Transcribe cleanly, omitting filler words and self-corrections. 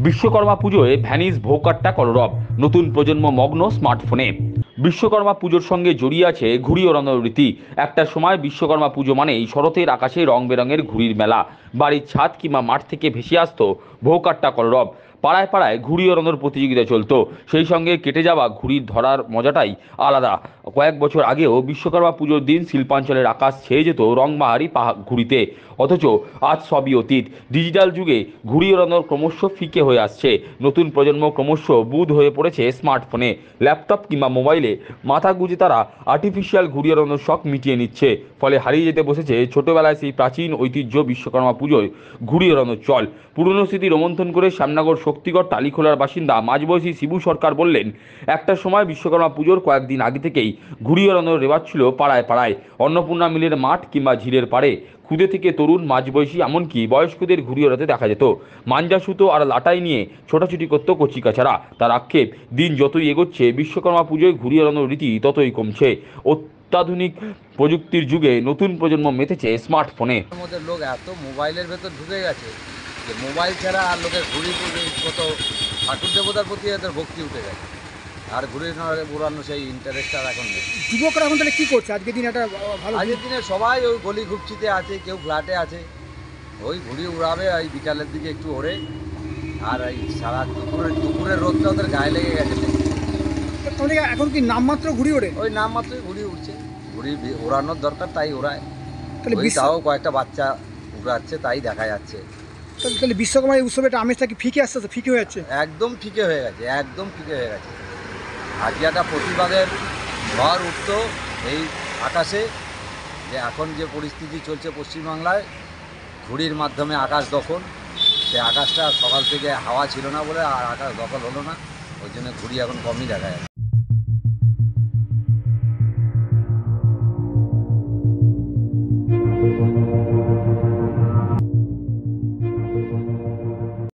বিশ্বকর্মা পুজোয় ভ্যানিস ভোকাট্টা কলরব, নতুন প্রজন্ম মগ্ন স্মার্টফোনে। বিশ্বকর্মা পুজোর সঙ্গে জড়িয়ে আছে ঘুড়ি ওড়ানোর রীতি। একটা সময় বিশ্বকর্মা পুজো মানেই শরতের আকাশে রং বেরঙের ঘুড়ির মেলা। বাড়ির ছাদ কিংবা মাঠ থেকে ভেসে আসতো ভোকাট্টা কলরব। পাড়ায় পাড়ায় ঘুড়ি ওড়ানোর প্রতিযোগিতা চলতো। সেই সঙ্গে কেটে যাওয়া ঘুড়ির ধরার মজাটাই আলাদা। কয়েক বছর আগেও বিশ্বকর্মা পুজোর দিন শিল্পাঞ্চলের আকাশ ছেয়ে যেত রংবাহারি ঘুড়িতে। অথচ আজ সবই অতীত। ডিজিটাল যুগে ঘুড়ি ওড়ানোর ক্রমশ ফিকে হয়ে আসছে। নতুন প্রজন্ম ক্রমশ বুঁদ হয়ে পড়েছে স্মার্টফোনে, ল্যাপটপ কিংবা মোবাইলে। মাথা গুঁজে তারা আর্টিফিশিয়াল ঘুড়ি ওড়ানোর শখ মিটিয়ে নিচ্ছে। ফলে হারিয়ে যেতে বসেছে ছোটবেলায় সেই প্রাচীন ঐতিহ্য বিশ্বকর্মা পুজোয় ঘুড়ি ওড়ানোর চল। পুরনো স্মৃতি রোমন্থন করে শ্যামনগর শক্তিগড় টালিখোলার বাসিন্দা মাঝবয়সী শিবু সরকার বললেন, একটা সময় বিশ্বকর্মা পুজোর কয়েকদিন আগে থেকেই ঘুড়ি ওড়ানোর রেওয়াজ ছিল পাড়ায় পাড়ায়। অন্নপূর্ণা মিলের মাঠ কিংবা ঝিলের পাড়ে ক্ষুদে থেকে তরুণ, মাঝবয়সী এমনকি বয়স্কদের ঘুড়ি ওড়াতে দেখা যেত। মাঞ্জা সুতো আর লাটাই নিয়ে ছোটাছুটি করত কচিকাচারা। তার আক্ষেপ, দিন যতই এগোচ্ছে বিশ্বকর্মা পুজোয় ঘুড়ি ওড়ানোর রীতি ততই কমছে। অত্যাধুনিক প্রযুক্তির যুগে নতুন প্রজন্ম মেতেছে স্মার্টফোনে। আমাদের লোক এত মোবাইলের ভেতর ঢুকে গেছে যে মোবাইল ছাড়া আর লোকের ঘুড়ি কত ঠাকুর দেবতার প্রতি এদের ভক্তি উঠে গেছে, আর ঘুড়ি উড়ানো সেই ইন্টারেস্ট আর এখন নেই। যুবকরা এখন তাহলে কী করছে আজকের দিন? একটা ভালো আজকের দিনে সবাই ওই গলি ঘুপচিতে আছে, কেউ ফ্ল্যাটে আছে, ওই ঘুড়ি উড়াবে ওই বিকালের দিকে একটু ওড়ে। আর এই সারা দুপুরের রোদটা ওদের গায়ে লেগে গেছে। তাহলে এখন কি নামমাত্র ঘুড়ি ওড়ে? ওই নাম মাত্রই ঘুড়ি উঠছে, ঘুড়ি ওড়ানোর দরকার তাই ওড়ায়। তাহলে ওই তাও কয়েকটা বাচ্চা উড়াচ্ছে তাই দেখা যাচ্ছে। তাহলে বিশ্বকর্মা এই উৎসবে একটা আমেজটা কি ফিকে আসতে ফিকে হয়ে যাচ্ছে? একদম ফিকে হয়ে গেছে, একদম ফিকে হয়ে গেছে। আজকে একটা প্রতিবাদের ঝড় উঠতো এই আকাশে, যে এখন যে পরিস্থিতি চলছে পশ্চিমবাংলায়, ঘুড়ির মাধ্যমে আকাশ দখল। সে আকাশটা সকাল থেকে হাওয়া ছিল না বলে আর আকাশ দখল হলো না, ওই জন্য ঘুড়ি এখন কমই দেখা যাচ্ছে।